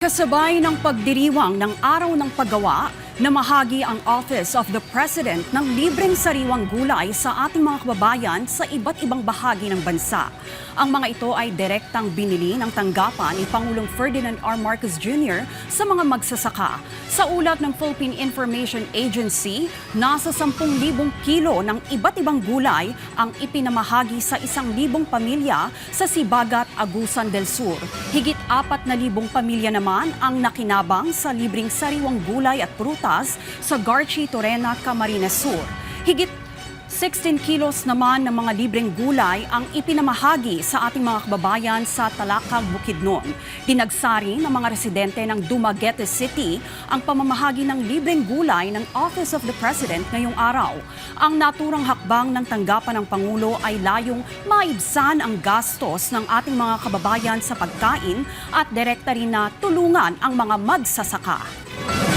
Kasabay ng pagdiriwang ng Araw ng Paggawa, namahagi ang Office of the President ng libreng sariwang gulay sa ating mga kababayan sa iba't ibang bahagi ng bansa. Ang mga ito ay direktang binili ng tanggapan ni Pangulong Ferdinand R. Marcos Jr. sa mga magsasaka. Sa ulat ng Philippine Information Agency, nasa 10,000 kilo ng iba't ibang gulay ang ipinamahagi sa 1,000 pamilya sa Sibagat, Agusan del Sur. Higit 4,000 pamilya naman ang nakinabang sa libreng sariwang gulay at prutas sa Garchi, Torena, Camarines Sur. Higit 16 kilos naman ng mga libreng gulay ang ipinamahagi sa ating mga kababayan sa Talakag, Bukidnon. Dinagsari ng mga residente ng Dumaguete City ang pamamahagi ng libreng gulay ng Office of the President ngayong araw. Ang naturang hakbang ng tanggapan ng Pangulo ay layong maibsan ang gastos ng ating mga kababayan sa pagkain at direkta rin na tulungan ang mga magsasaka.